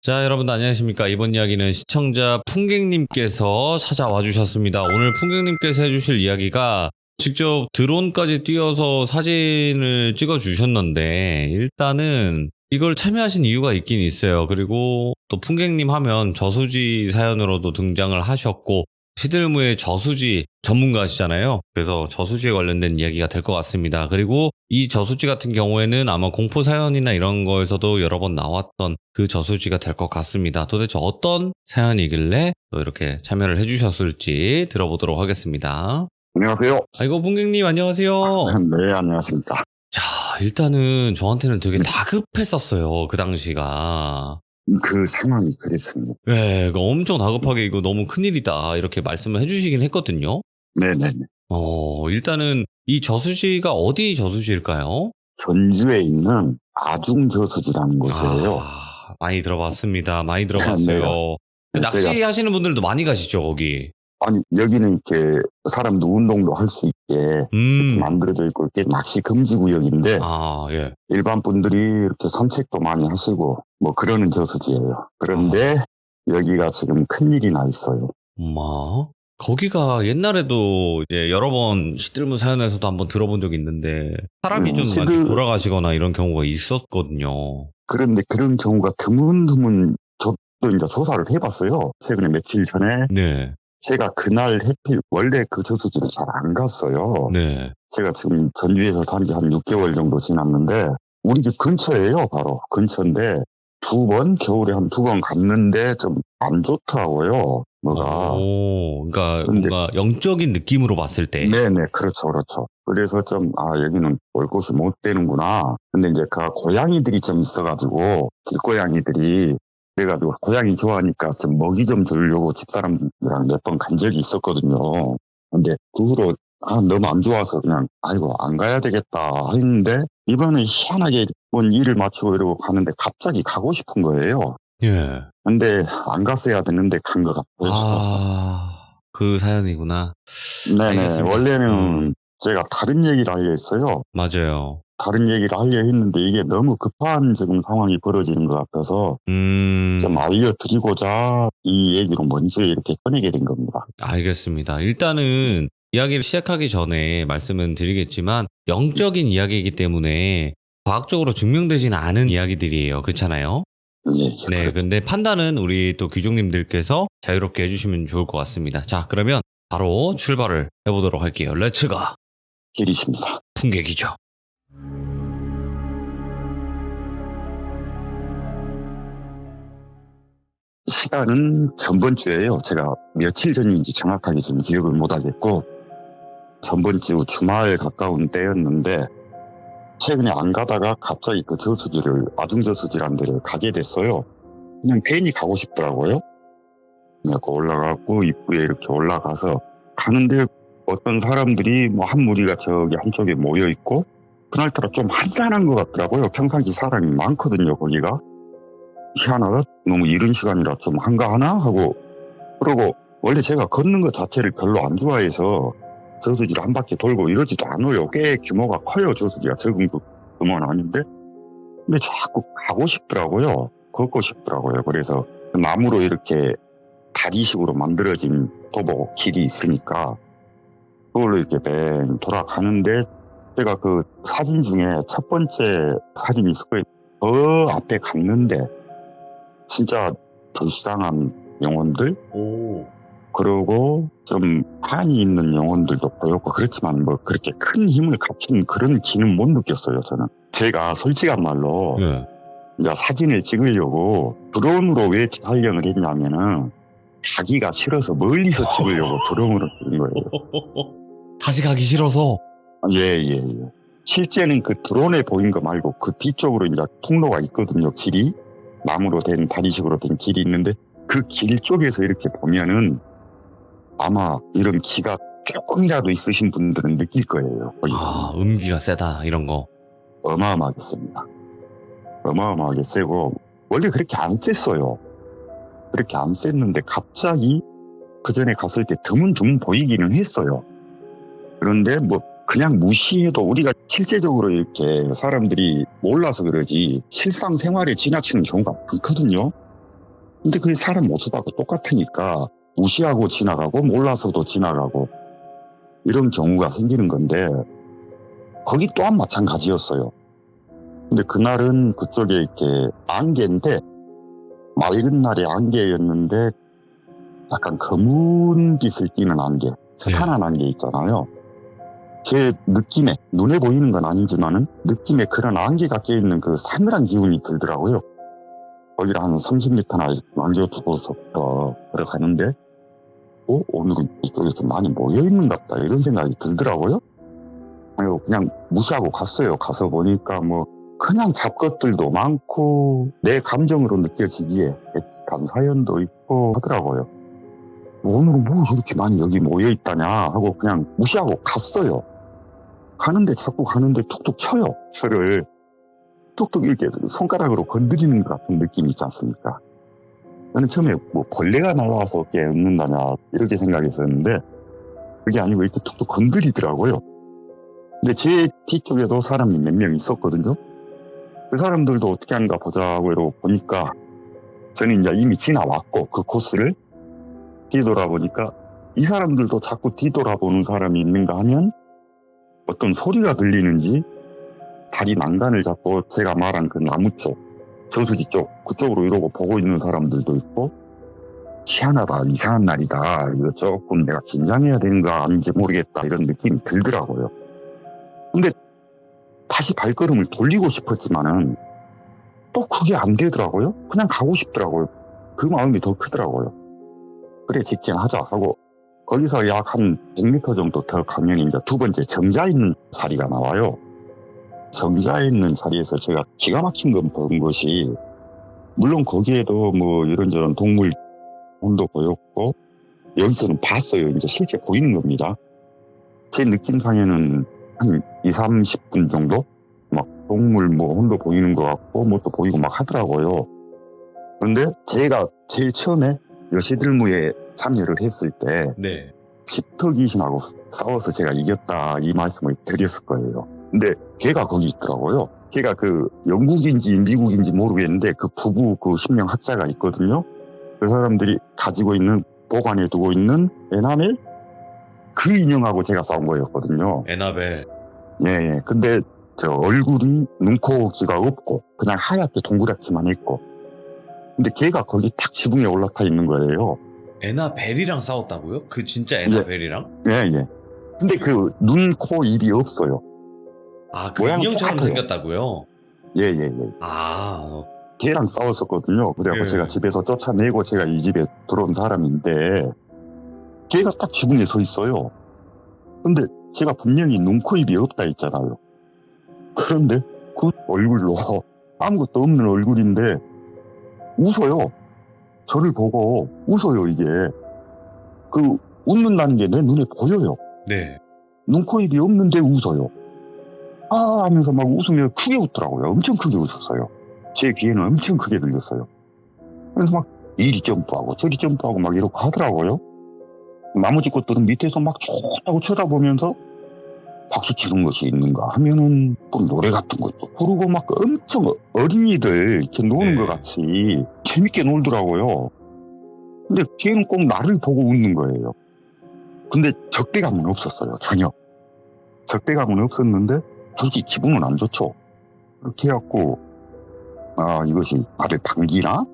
자, 여러분 안녕하십니까. 이번 이야기는 시청자 풍객님께서 찾아와 주셨습니다. 오늘 풍객님께서 해주실 이야기가 직접 드론까지 띄워서 사진을 찍어 주셨는데, 일단은 이걸 참여하신 이유가 있긴 있어요. 그리고 또 풍객님 하면 저수지 사연으로도 등장을 하셨고, 시들무의 저수지 전문가시잖아요. 그래서 저수지에 관련된 이야기가 될 것 같습니다. 그리고 이 저수지 같은 경우에는 아마 공포 사연이나 이런 거에서도 여러 번 나왔던 그 저수지가 될 것 같습니다. 도대체 어떤 사연이길래 또 이렇게 참여를 해주셨을지 들어보도록 하겠습니다. 안녕하세요. 아이고, 풍객님 안녕하세요. 네, 안녕하십니까. 자, 일단은 저한테는 되게 다급했었어요. 그 당시가. 그 상황이 그랬습니다. 네, 엄청 다급하게 이거 너무 큰일이다 이렇게 말씀을 해주시긴 했거든요. 네네네. 일단은 이 저수지가 어디 저수지일까요? 전주에 있는 아중저수지라는 곳이에요. 많이 들어봤습니다. 많이 들어봤어요. 네. 낚시 하시는 분들도 많이 가시죠, 거기? 아니, 여기는 이렇게 사람도 운동도 할 수 있게 이렇게 만들어져 있고, 이렇게 낚시 금지 구역인데, 예. 일반 분들이 이렇게 산책도 많이 하시고, 뭐 그러는 저수지예요. 그런데 여기가 지금 큰일이 나 있어요. 거기가 옛날에도 이제 여러 번 시들무 사연에서도 한번 들어본 적이 있는데, 사람이 좀 많이 돌아가시거나 이런 경우가 있었거든요. 그런데 그런 경우가 드문드문 저도 이제 조사를 해봤어요. 최근에 며칠 전에. 네. 제가 그날 원래 그 저수지를 잘 안 갔어요. 네. 제가 지금 전주에서 산 지 한 6개월 정도 지났는데, 우리 집 근처예요, 바로. 근처인데, 겨울에 한 2번 갔는데 좀 안 좋더라고요, 뭐가. 그러니까 뭔가 영적인 느낌으로 봤을 때. 네네, 그렇죠, 그렇죠. 그래서 좀, 여기는 올 곳이 못 되는구나. 근데 이제 그 고양이들이 좀 있어가지고, 길고양이들이, 그래가지고 고양이 좋아하니까 좀 먹이 좀 주려고 집사람이랑 몇 번 간 적이 있었거든요. 근데 그 후로 너무 안 좋아서 그냥 안 가야 되겠다 했는데, 이번에 희한하게 일을 마치고 이러고 가는데 갑자기 가고 싶은 거예요. 예. 근데 안 갔어야 되는데 간 것 같아요. 그 사연이구나. 네네. 알겠습니다. 원래는 제가 다른 얘기를 하려 했어요. 맞아요. 다른 얘기를 하려 했는데 이게 너무 급한 지금 상황이 벌어지는 것 같아서 좀 알려드리고자 이 얘기로 먼저 이렇게 꺼내게 된 겁니다. 알겠습니다. 일단은 이야기를 시작하기 전에 말씀은 드리겠지만 영적인 이야기이기 때문에 과학적으로 증명되지는 않은 이야기들이에요. 그렇잖아요? 네. 네, 근데 판단은 우리 또 귀족님들께서 자유롭게 해주시면 좋을 것 같습니다. 자, 그러면 바로 출발을 해보도록 할게요. 렛츠고! 길이십니다. 풍객이죠. 시간은 전번 주예요. 제가 며칠 전인지 정확하게 지금 기억을 못하겠고, 전번 주 주말 가까운 때였는데, 최근에 안 가다가 갑자기 그 저수지를, 아중저수지라는 데를 가게 됐어요. 그냥 괜히 가고 싶더라고요. 그냥 올라가고 입구에 이렇게 올라가서 가는데 어떤 사람들이 한 무리가 저기 한쪽에 모여 있고, 그날따라 좀 한산한 것 같더라고요. 평상시 사람이 많거든요, 거기가. 희한하다. 너무 이른 시간이라 좀 한가하나 하고, 그러고 원래 제가 걷는 것 자체를 별로 안 좋아해서 저수지를 한 바퀴 돌고 이러지도 않아요. 꽤 규모가 커요, 저수지가. 적은 규모는 아닌데. 근데 자꾸 가고 싶더라고요. 걷고 싶더라고요. 그래서 나무로 이렇게 다리식으로 만들어진 도보 길이 있으니까 그걸로 이렇게 뱅 돌아가는데, 제가 그 사진 중에 첫 번째 사진이 있을 거예요. 저 앞에 갔는데 진짜 불쌍한 영혼들, 그리고 좀 한이 있는 영혼들도 보였고, 그렇지만 뭐 그렇게 큰 힘을 갖춘 그런 기는 못 느꼈어요, 저는. 제가 솔직한 말로 이제 사진을 찍으려고 드론으로 왜 촬영을 했냐면은, 가기가 싫어서 멀리서 찍으려고 드론으로 찍은 거예요. 다시 가기 싫어서? 예. 실제는 그 드론에 보인 거 말고 그 뒤쪽으로 이제 통로가 있거든요, 길이. 나무로 된 다리식으로 된 길이 있는데, 그 길 쪽에서 이렇게 보면은 아마 이런 기가 조금이라도 있으신 분들은 느낄 거예요. 음기가 세다 이런 거. 어마어마하게 셉니다. 어마어마하게 세고, 원래 그렇게 안 셌어요. 그렇게 안 셌는데 갑자기 그 전에 갔을 때 드문드문 보이기는 했어요. 그런데 그냥 무시해도, 우리가 실제적으로 이렇게 사람들이 몰라서 그러지 실상생활에 지나치는 경우가 많거든요. 근데 그게 사람 모습하고 똑같으니까 무시하고 지나가고 몰라서도 지나가고 이런 경우가 생기는 건데 거기 또한 마찬가지였어요. 근데 그날은 그쪽에 이렇게 안개인데 맑은 날의 안개였는데 약간 검은 빛을 띠는 안개, 스탄한 안개 있잖아요. 제 느낌에, 눈에 보이는 건 아니지만은 느낌에 그런 안개가 껴있는 그 싸늘한 기운이 들더라고요. 거기를 한 30m나 남겨두고서부터 걸어가는데 오늘은 이쪽에 좀 많이 모여있는 것 같다 이런 생각이 들더라고요. 그냥 무시하고 갔어요. 가서 보니까 뭐 그냥 잡것들도 많고 내 감정으로 느껴지기에 엑스탄 사연도 있고 하더라고요. 오늘은 뭐 저렇게 많이 여기 모여있다냐 하고 그냥 무시하고 갔어요. 가는데 자꾸 가는데 툭툭 쳐요. 저를 툭툭 이렇게 손가락으로 건드리는 것 같은 느낌이 있지 않습니까? 저는 처음에 뭐 벌레가 날아와서 깨웃는다냐 이렇게 생각했었는데 그게 아니고 이렇게 툭툭 건드리더라고요. 근데 제 뒤쪽에도 사람이 몇 명 있었거든요. 그 사람들도 어떻게 하는가 보자고 이러고 보니까 저는 이제 이미 지나왔고 그 코스를 뒤돌아보니까 이 사람들도 자꾸 뒤돌아보는 사람이 있는가 하면 어떤 소리가 들리는지 다리 난간을 잡고 제가 말한 그 나무 쪽, 저수지 쪽 그쪽으로 이러고 보고 있는 사람들도 있고 희한하다, 이상한 날이다, 이거 조금 내가 긴장해야 되는 거 아닌지 모르겠다 이런 느낌이 들더라고요. 근데 다시 발걸음을 돌리고 싶었지만은 또 그게 안 되더라고요. 그냥 가고 싶더라고요. 그 마음이 더 크더라고요. 그래 직진하자 하고 거기서 약 한 100m 정도 더 가면 이제 두 번째 정자 있는 자리가 나와요. 정자 있는 자리에서 제가 기가 막힌 건 본 것이 물론 거기에도 뭐 이런저런 동물 혼도 보였고 여기서는 봤어요. 이제 실제 보이는 겁니다. 제 느낌상에는 한 20-30분 정도 막 동물 뭐 혼도 보이는 것 같고 뭐 또 보이고 막 하더라고요. 그런데 제가 제일 처음에 여시들무에 참여를 했을 때 네. 깃터 귀신하고 싸워서 제가 이겼다 이 말씀을 드렸을 거예요. 근데 걔가 거기 있더라고요. 걔가 그 영국인지 미국인지 모르겠는데 그 부부 그 10명 학자가 있거든요. 그 사람들이 가지고 있는 보관해 두고 있는 에나멜 그 인형하고 제가 싸운 거였거든요. 에나벨. 예. 근데 저 얼굴이 눈, 코, 귀가 없고 그냥 하얗게 동그랗지만 있고 근데 걔가 거기 탁 지붕에 올라타 있는 거예요. 에나벨이랑 싸웠다고요? 그 진짜 에나벨이랑? 예. 근데 그 눈, 코, 입이 없어요. 아, 그 모양은 인형처럼 똑같아요. 생겼다고요? 예. 아, 걔랑 싸웠었거든요. 그래갖고 예. 제가 집에서 쫓아내고 제가 이 집에 들어온 사람인데 걔가 딱 지붕에 서 있어요. 근데 제가 분명히 눈, 코, 입이 없다 했잖아요. 그런데 그 얼굴로 아무것도 없는 얼굴인데 웃어요. 저를 보고 웃어요. 이게 그 웃는다는 게 내 눈에 보여요. 네. 눈, 코, 입이 없는데 웃어요. 아 하면서 막 웃으며 크게 웃더라고요. 엄청 크게 웃었어요. 제 귀에는 엄청 크게 들렸어요. 그래서 막 이리 점프하고 저리 점프하고 막 이러고 하더라고요. 나머지 것들은 밑에서 막 좋다고 쳐다보면서 박수 치는 것이 있는가 하면은 또 노래 같은 것도 부르고 막 엄청 어린이들 이렇게 노는 네. 것 같이 재밌게 놀더라고요. 근데 걔는 꼭 나를 보고 웃는 거예요. 근데 적대감은 없었어요. 전혀. 적대감은 없었는데 솔직히 기분은 안 좋죠. 그렇게 해갖고 아 이것이 나를 반기나?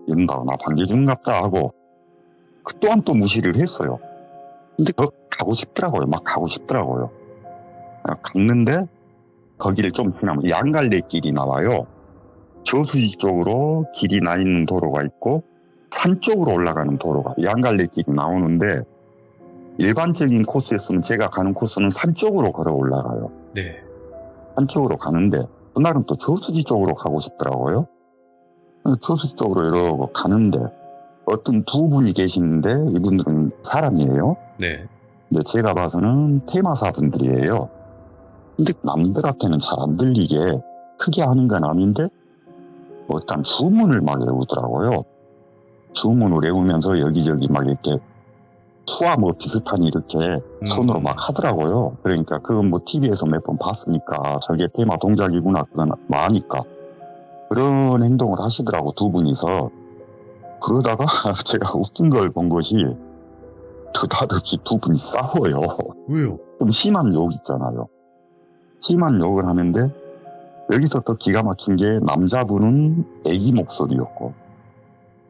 이런다 나 반겨주는갑다 하고 그 또한 또 무시를 했어요. 근데 더 가고 싶더라고요. 막 가고 싶더라고요. 갔는데 거기를 좀 지나면 양갈래 길이 나와요. 저수지 쪽으로 길이 나 있는 도로가 있고 산 쪽으로 올라가는 도로가 양갈래 길이 나오는데 일반적인 코스였으면 제가 가는 코스는 산 쪽으로 걸어 올라가요. 네. 산 쪽으로 가는데 그날은 또 저수지 쪽으로 가고 싶더라고요. 저수지 쪽으로 이러고 가는데 어떤 두 분이 계시는데 이분들은 사람이에요. 네. 근데 제가 봐서는 테마사 분들이에요. 근데 남들한테는 잘 안 들리게 크게 하는 건 아닌데 어떤 주문을 막 외우더라고요. 주문을 외우면서 여기저기 막 이렇게 수화 뭐 비슷한 이렇게 손으로 막 하더라고요. 그러니까 그건 뭐 TV에서 몇 번 봤으니까 저게 테마 동작이구나 그건 아니까 그런 행동을 하시더라고 두 분이서. 그러다가 제가 웃긴 걸 본 것이 느닷없이 두 분이 싸워요. 왜요? 좀 심한 욕 있잖아요. 심한 욕을 하는데 여기서 또 기가 막힌 게 남자분은 애기 목소리였고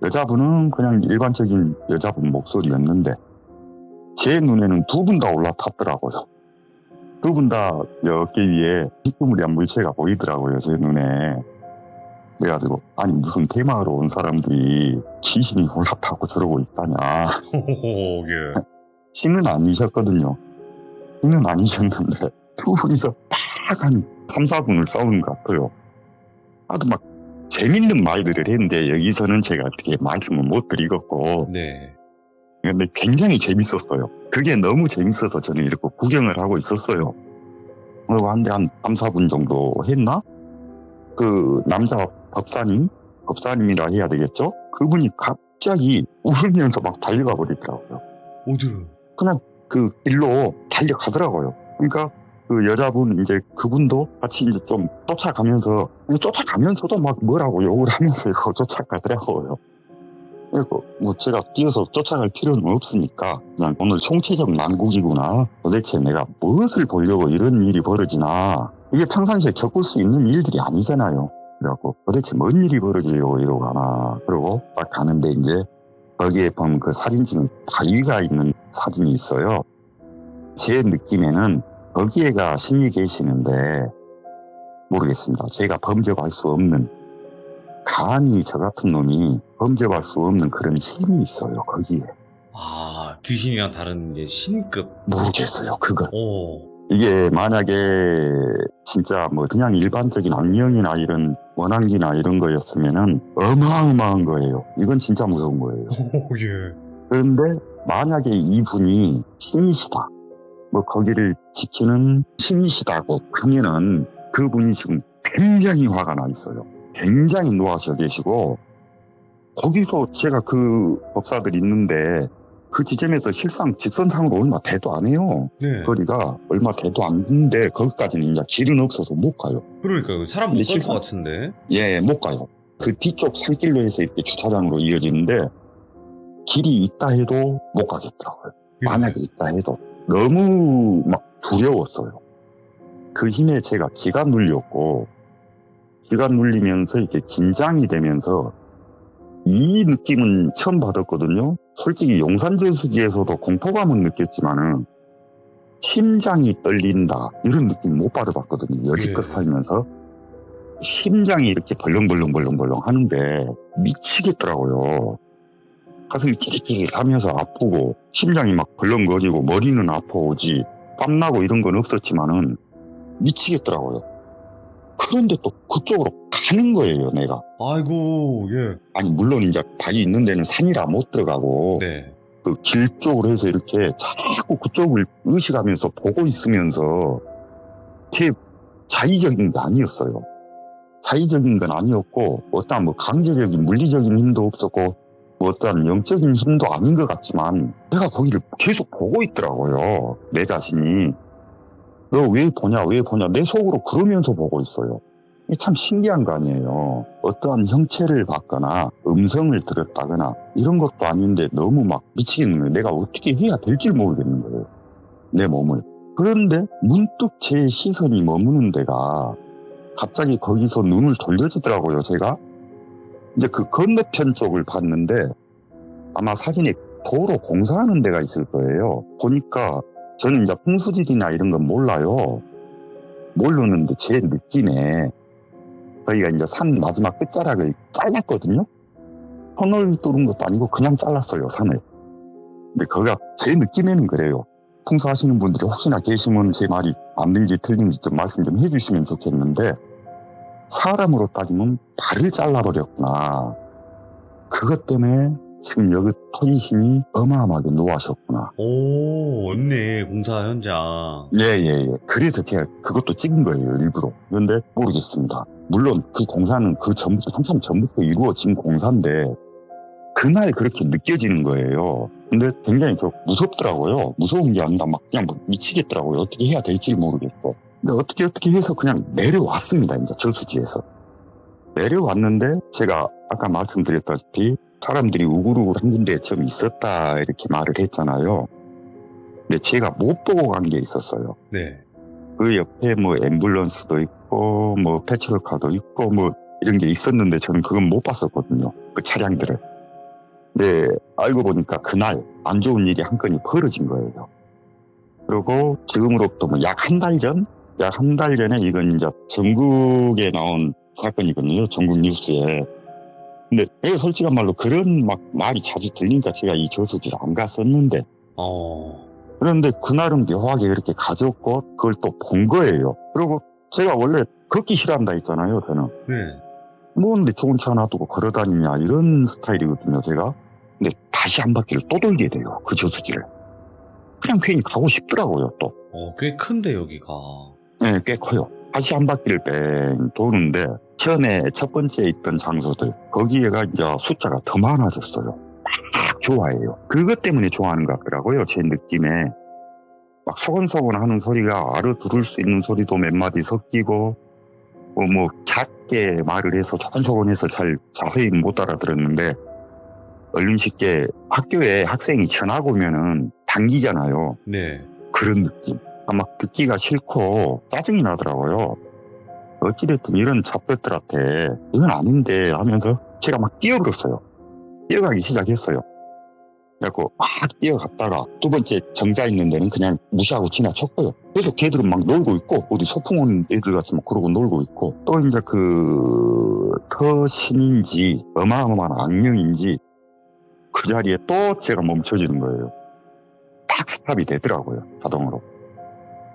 여자분은 그냥 일반적인 여자분 목소리였는데 제 눈에는 두 분 다 올라탔더라고요. 두 분 다 어깨 위에 희뿌무리한 물체가 보이더라고요. 제 눈에. 그래가지고 아니 무슨 대마으로 온 사람들이 귀신이 올라타고 저러고 있다냐. 예. 신은 아니셨거든요. 신은 아니셨는데 두 분이서 딱 한 3, 4분을 싸우는 것 같아요. 아주 막 재밌는 말들을 했는데 여기서는 제가 어떻게 말씀을 못 드리겠고 네. 근데 굉장히 재밌었어요. 그게 너무 재밌어서 저는 이렇게 구경을 하고 있었어요. 그리고 한 3, 4분 정도 했나? 그 남자 법사님이라 해야 되겠죠? 그분이 갑자기 울면서 막 달려가 버리더라고요. 어디로? 그냥 그 길로 달려가더라고요. 그러니까 그 여자분 이제 그분도 같이 이제 좀 쫓아가면서도 막 뭐라고 욕을 하면서 이거 쫓아가더라고요. 그리고 뭐 제가 뛰어서 쫓아갈 필요는 없으니까 그냥 오늘 총체적 난국이구나. 도대체 내가 무엇을 보려고 이런 일이 벌어지나. 이게 평상시에 겪을 수 있는 일들이 아니잖아요. 그래갖고 도대체 뭔 일이 벌어지려고 이러고 가나. 그러고 딱 가는데 이제 거기에 보면 그 사진 찍은 바위가 있는 사진이 있어요. 제 느낌에는 거기에가 신이 계시는데 모르겠습니다. 제가 범접할 수 없는 감히 저 같은 놈이 범접할 수 없는 그런 힘이 있어요. 거기에. 아, 귀신이랑 다른 이제 신급. 모르겠어요. 그거. 오. 이게 만약에 진짜 뭐 그냥 일반적인 악령이나 이런 원한기나 이런 거였으면은 어마어마한 거예요. 이건 진짜 무서운 거예요. 오, 예. 그런데 만약에 이분이 신이시다. 뭐 거기를 지키는 신이시다고 하면은 그분이 지금 굉장히 화가 나 있어요. 굉장히 노하셔 계시고 거기서 제가 그 법사들 있는데 그 지점에서 실상 직선상으로 얼마 대도 안 해요. 네. 거리가 얼마 대도 안 되는데 거기까지는 이제 길은 없어서 못 가요. 그러니까요. 사람 못 갈 것 같은데. 예, 못 가요. 그 뒤쪽 산길로 해서 이렇게 주차장으로 이어지는데 길이 있다 해도 못 가겠더라고요. 만약에 있다 해도 너무 막 두려웠어요. 그 힘에 제가 기가 눌렸고 기가 눌리면서 이렇게 긴장이 되면서 이 느낌은 처음 받았거든요. 솔직히 용산저수지에서도 공포감은 느꼈지만은 심장이 떨린다 이런 느낌 못 받아봤거든요. 여지껏 살면서 심장이 이렇게 벌렁벌렁 하는데 미치겠더라고요. 가슴이 찌릿찌릿 하면서 아프고 심장이 막 벌렁거리고 머리는 아파오지 땀나고 이런 건 없었지만은 미치겠더라고요. 그런데 또 그쪽으로 가는 거예요, 내가. 아이고, 예. 아니, 물론 이제 바위 있는 데는 산이라 못 들어가고, 네. 그 길 쪽으로 해서 이렇게 자꾸 그쪽을 의식하면서 보고 있으면서, 제 자의적인 게 아니었어요. 자의적인 건 아니었고, 어떠한 뭐 강제적인 물리적인 힘도 없었고, 뭐 어떠한 영적인 힘도 아닌 것 같지만, 내가 거기를 계속 보고 있더라고요, 내 자신이. 너 왜 보냐 내 속으로 그러면서 보고 있어요. 이게 참 신기한 거 아니에요. 어떠한 형체를 봤거나 음성을 들었다거나 이런 것도 아닌데 너무 막 미치겠는 거예요. 내가 어떻게 해야 될지 모르겠는 거예요. 내 몸을. 그런데 문득 제 시선이 머무는 데가 갑자기 거기서 눈을 돌려주더라고요. 제가 이제 그 건너편 쪽을 봤는데 아마 사진에 도로 공사하는 데가 있을 거예요. 보니까 저는 이제 풍수지리나 이런 건 몰라요. 모르는데 제 느낌에 저희가 이제 산 마지막 끝자락을 잘랐거든요. 터널 뚫은 것도 아니고 그냥 잘랐어요, 산을. 근데 거기가 제 느낌에는 그래요. 풍수하시는 분들이 혹시나 계시면 제 말이 맞는지 틀린지 좀 말씀 좀 해주시면 좋겠는데 사람으로 따지면 발을 잘라버렸구나. 그것 때문에 지금 여기 토지신이 어마어마하게 노하셨구나. 오, 없네, 공사 현장. 예. 그래서 제가 그것도 찍은 거예요, 일부러. 그런데 모르겠습니다. 물론 그 공사는 그 전부터, 한참 전부터 이루어진 공사인데, 그날 그렇게 느껴지는 거예요. 근데 굉장히 좀 무섭더라고요. 무서운 게 아니라 막 그냥 미치겠더라고요. 어떻게 해야 될지 모르겠고. 근데 어떻게 해서 그냥 내려왔습니다, 이제 저수지에서. 내려왔는데, 제가 아까 말씀드렸다시피, 사람들이 우글우글 한 군데 좀 있었다 이렇게 말을 했잖아요. 근데 제가 못 보고 간 게 있었어요. 네. 그 옆에 뭐 앰뷸런스도 있고 뭐 패트롤카도 있고 뭐 이런 게 있었는데 저는 그건 못 봤었거든요. 그 차량들을. 근데 알고 보니까 그날 안 좋은 일이 한 건이 벌어진 거예요. 그리고 지금으로부터 뭐 약 한 달 전? 약 한 달 전에 이건 이제 전국에 나온 사건이거든요. 전국 뉴스에. 근데 내가 솔직한 말로 그런 막 말이 자주 들리니까 제가 이 저수지를 안 갔었는데 그런데 그날은 묘하게 이렇게 가졌고 그걸 또 본 거예요. 그리고 제가 원래 걷기 싫어한다 했잖아요. 저는. 네. 뭐 근데 좋은 차 놔두고 걸어다니냐 이런 스타일이거든요. 제가. 근데 다시 한 바퀴를 또 돌게 돼요. 그 저수지를. 그냥 괜히 가고 싶더라고요. 또. 꽤 큰데 여기가. 네, 꽤 커요. 다시 한 바퀴를 뺑 도는데 전에 첫 번째 있던 장소들 거기에가 이제 숫자가 더 많아졌어요. 막 좋아해요. 그것 때문에 좋아하는 것 같더라고요. 제 느낌에. 막 소곤소곤 하는 소리가 알아들을 수 있는 소리도 몇 마디 섞이고 뭐 작게 말을 해서 소곤소곤해서 잘 자세히 못 알아들었는데 얼른 쉽게 학교에 학생이 전학 오면은 당기잖아요. 네. 그런 느낌. 막 듣기가 싫고 짜증이 나더라고요. 어찌됐든 이런 잡것들한테 이건 아닌데 하면서 제가 막 뛰어들었어요. 뛰어가기 시작했어요. 그래갖고 막 뛰어갔다가 두 번째 정자 있는 데는 그냥 무시하고 지나쳤고요. 그래도 걔들은 막 놀고 있고 어디 소풍 온 애들 같이 막 그러고 놀고 있고 또 이제 그 터신인지 어마어마한 악령인지 그 자리에 또 제가 멈춰지는 거예요. 딱 스탑이 되더라고요. 자동으로.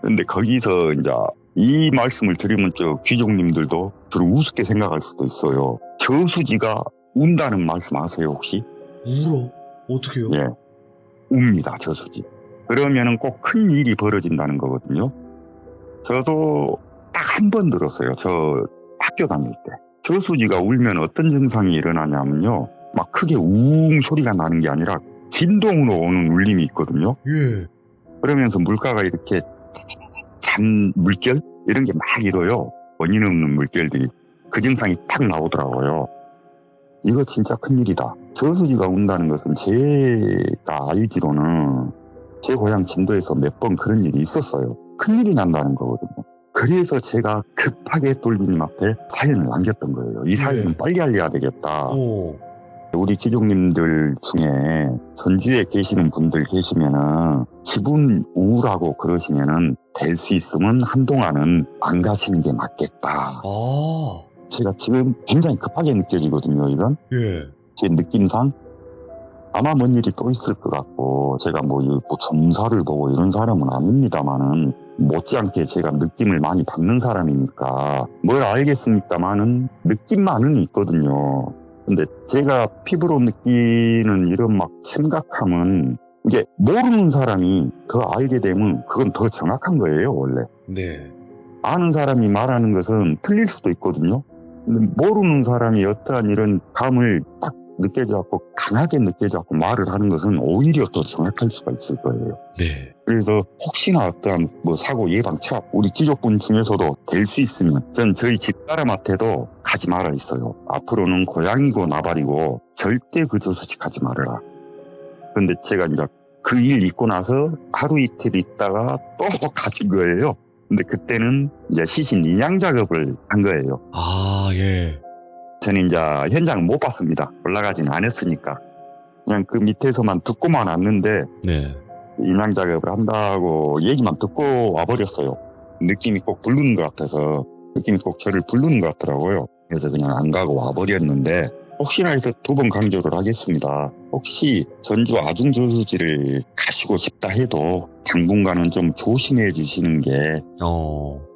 근데 거기서 이제 이 말씀을 드리면 저 귀족님들도 저를 우습게 생각할 수도 있어요. 저수지가 운다는 말씀 아세요 혹시? 울어? 어떻게요? 예, 웁니다 저수지. 그러면은 꼭 큰 일이 벌어진다는 거거든요. 저도 딱 한 번 들었어요. 저 학교 다닐 때. 저수지가 울면 어떤 증상이 일어나냐면요. 막 크게 우웅 소리가 나는 게 아니라 진동으로 오는 울림이 있거든요. 예. 그러면서 물가가 이렇게 잔 물결? 이런 게 막 일어요. 원인 없는 물결들이. 그 증상이 딱 나오더라고요. 이거 진짜 큰일이다. 저수지가 운다는 것은 제가 알기로는 제 고향 진도에서 몇 번 그런 일이 있었어요. 큰일이 난다는 거거든요. 그래서 제가 급하게 똘비님 앞에 사연을 남겼던 거예요. 이 사연은 빨리 알려야 되겠다. 우리 귀족님들 중에 전주에 계시는 분들 계시면은 기분 우울하고 그러시면은 될 수 있으면 한동안은 안 가시는 게 맞겠다. 제가 지금 굉장히 급하게 느껴지거든요, 이건. 예. 제 느낌상 아마 뭔 일이 또 있을 것 같고 제가 뭐 점사를 보고 이런 사람은 아닙니다만은 못지않게 제가 느낌을 많이 받는 사람이니까 뭘 알겠습니까만은 느낌만은 있거든요. 근데 제가 피부로 느끼는 이런 막 심각함은 이게 모르는 사람이 더 알게 되면 그건 더 정확한 거예요, 원래. 네. 아는 사람이 말하는 것은 틀릴 수도 있거든요. 근데 모르는 사람이 어떠한 이런 감을 딱 느껴져갖고 강하게 느껴져갖고 말을 하는 것은 오히려 더 정확할 수가 있을 거예요. 네. 그래서 혹시나 어떠한 뭐 사고 예방차 우리 귀족분 중에서도 될 수 있으면 전 저희 집사람한테도 가지 말아 있어요. 앞으로는 고양이고 나발이고 절대 그 저수지 가지 말아라. 근데 제가 이제 그 일 있고 나서 하루 이틀 있다가 또 가진 거예요. 근데 그때는 이제 시신 인양 작업을 한 거예요. 예. 저는 이제 현장 못 봤습니다. 올라가진 않았으니까. 그냥 그 밑에서만 듣고만 왔는데 네. 인양 작업을 한다고 얘기만 듣고 와버렸어요. 느낌이 꼭 부르는 것 같아서 느낌이 꼭 저를 부르는 것 같더라고요. 그래서 그냥 안 가고 와버렸는데 혹시나 해서 두 번 강조를 하겠습니다. 혹시 전주 아중저수지를 가시고 싶다 해도 당분간은 좀 조심해 주시는 게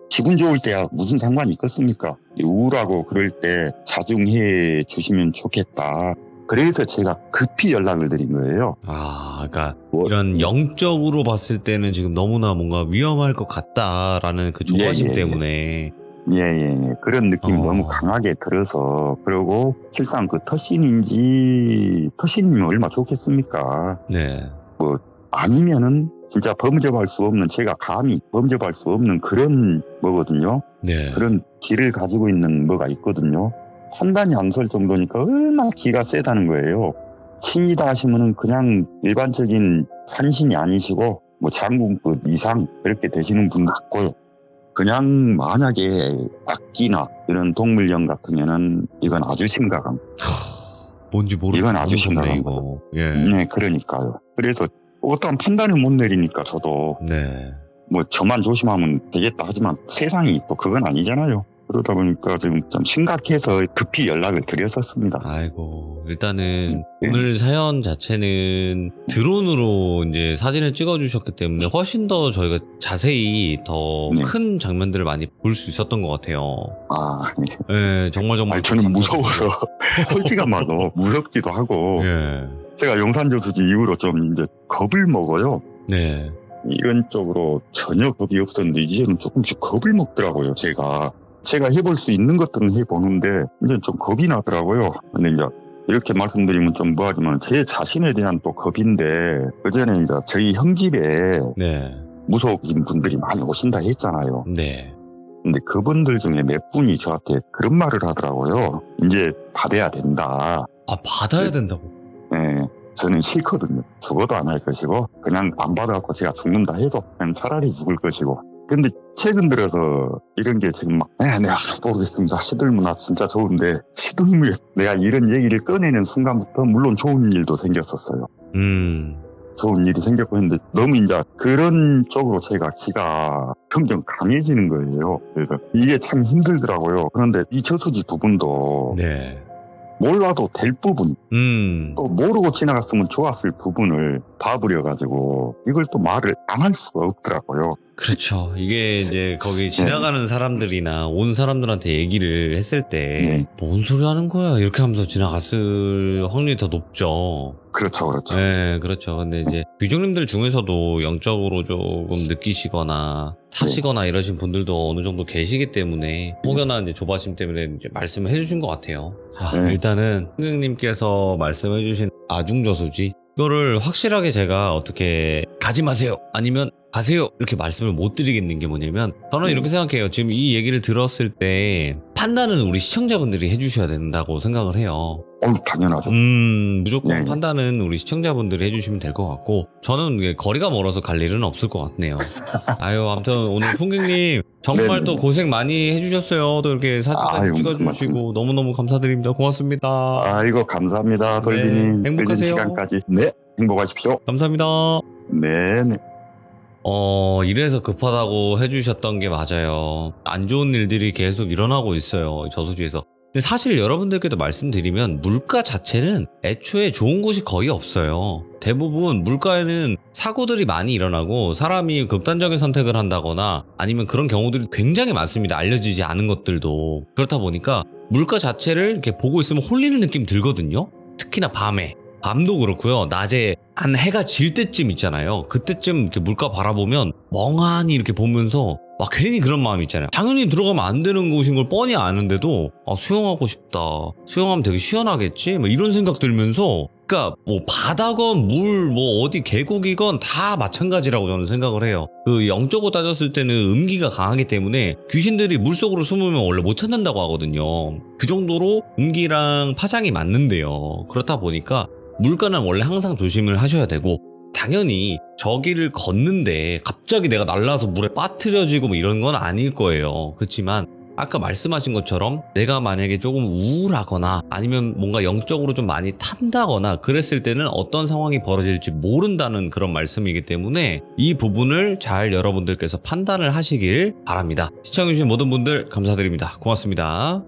기분 좋을 때야 무슨 상관이 있겠습니까? 우울하고 그럴 때 자중해 주시면 좋겠다. 그래서 제가 급히 연락을 드린 거예요. 그러니까 이런 영적으로 봤을 때는 지금 너무나 뭔가 위험할 것 같다라는 그 조바심 때문에. 예. 그런 느낌이 너무 강하게 들어서. 그리고 실상 그 터신님이 얼마나 좋겠습니까? 네. 아니면은 진짜 범접할 수 없는, 제가 감히 범접할 수 없는 그런 뭐거든요. 네. 그런 질을 가지고 있는 뭐가 있거든요. 판단이 안 설 정도니까 얼마나 기가 세다는 거예요. 신이다 하시면은 그냥 일반적인 산신이 아니시고 뭐 장군급 이상 그렇게 되시는 분도 있고요. 그냥 만약에 악기나 이런 동물령 같으면은 이건 아주 심각한. 뭔지 이건 아주 심각한 이거. 예. 네, 그러니까요. 그래서 어떠한 판단을 못 내리니까 저도 네. 뭐 저만 조심하면 되겠다 하지만 세상이 또 그건 아니잖아요. 그러다 보니까 지금 좀 심각해서 급히 연락을 드렸었습니다. 아이고, 일단은 네. 오늘 사연 자체는 드론으로 이제 사진을 찍어주셨기 때문에 훨씬 더 저희가 자세히 더 네. 큰 장면들을 많이 볼 수 있었던 것 같아요. 아, 네. 네, 정말 아니, 저는 무서워서 솔직한 말로 무섭기도 하고 예. 제가 용산저수지 이후로 좀 이제 겁을 먹어요. 네. 이런 쪽으로 전혀 겁이 없었는데 이제는 조금씩 겁을 먹더라고요. 제가 해볼 수 있는 것들은 해보는데 이제 좀 겁이 나더라고요. 근데 이제 이렇게 말씀드리면 좀 뭐하지만 제 자신에 대한 또 겁인데 그전에 이제 저희 형집에 네. 무속인 분들이 많이 오신다 했잖아요. 네. 근데 그분들 중에 몇 분이 저한테 그런 말을 하더라고요. 이제 받아야 된다. 아, 받아야 된다고? 예, 저는 싫거든요. 죽어도 안 할 것이고 그냥 안 받아갖고 제가 죽는다 해도 그냥 차라리 죽을 것이고. 근데 최근 들어서 이런 게 지금 막 내가 모르겠습니다. 시들문화 진짜 좋은데 시들무에 내가 이런 얘기를 꺼내는 순간부터 물론 좋은 일도 생겼었어요. 좋은 일이 생겼고 했는데 너무 이제 그런 쪽으로 제가 기가 점점 강해지는 거예요. 그래서 이게 참 힘들더라고요. 그런데 이 저수지 두 분도 네. 몰라도 될 부분 또 모르고 지나갔으면 좋았을 부분을 봐버려가지고 이걸 또 말을 안 할 수가 없더라고요. 그렇죠. 이게 이제 거기 지나가는 사람들이나 온 사람들한테 얘기를 했을 때 뭔 소리 하는 거야 이렇게 하면서 지나갔을 확률이 더 높죠. 그렇죠. 네, 그렇죠. 근데 이제 귀족님들 중에서도 영적으로 조금 느끼시거나 타시거나 이러신 분들도 어느 정도 계시기 때문에 혹여나 이제 조바심 때문에 이제 말씀을 해주신 것 같아요. 자, 일단은 선생님께서 말씀해주신 아중저수지 이거를 확실하게 제가 어떻게 가지 마세요 아니면 가세요 이렇게 말씀을 못 드리겠는 게 뭐냐면 저는 이렇게 생각해요. 지금 이 얘기를 들었을 때 판단은 우리 시청자분들이 해주셔야 된다고 생각을 해요. 당연하죠. 무조건 판단은 우리 시청자분들이 해주시면 될 것 같고 저는 이게 거리가 멀어서 갈 일은 없을 것 같네요. 아유, 아무튼 오늘 풍경님 정말 또 고생 많이 해주셨어요. 또 이렇게 사진까지 찍어주시고 너무너무 감사드립니다. 고맙습니다. 아이고 감사합니다. 돌비님. 행복하세요. 시간까지. 네, 행복하십시오. 감사합니다. 네. 이래서 급하다고 해주셨던 게 맞아요. 안 좋은 일들이 계속 일어나고 있어요. 저수지에서. 근데 사실 여러분들께도 말씀드리면 물가 자체는 애초에 좋은 곳이 거의 없어요. 대부분 물가에는 사고들이 많이 일어나고 사람이 극단적인 선택을 한다거나 아니면 그런 경우들이 굉장히 많습니다. 알려지지 않은 것들도. 그렇다 보니까 물가 자체를 이렇게 보고 있으면 홀리는 느낌 들거든요. 특히나 밤에. 밤도 그렇고요. 낮에 한 해가 질 때쯤 있잖아요. 그때쯤 이렇게 물가 바라보면 멍하니 이렇게 보면서 막 괜히 그런 마음이 있잖아요. 당연히 들어가면 안 되는 곳인 걸 뻔히 아는데도 수영하고 싶다. 수영하면 되게 시원하겠지? 뭐 이런 생각 들면서 그러니까 뭐 바다건 물 뭐 어디 계곡이건 다 마찬가지라고 저는 생각을 해요. 그 영적으로 따졌을 때는 음기가 강하기 때문에 귀신들이 물속으로 숨으면 원래 못 찾는다고 하거든요. 그 정도로 음기랑 파장이 맞는데요. 그렇다 보니까 물가는 원래 항상 조심을 하셔야 되고 당연히 저기를 걷는데 갑자기 내가 날라서 물에 빠뜨려지고 뭐 이런 건 아닐 거예요. 그렇지만 아까 말씀하신 것처럼 내가 만약에 조금 우울하거나 아니면 뭔가 영적으로 좀 많이 탄다거나 그랬을 때는 어떤 상황이 벌어질지 모른다는 그런 말씀이기 때문에 이 부분을 잘 여러분들께서 판단을 하시길 바랍니다. 시청해주신 모든 분들 감사드립니다. 고맙습니다.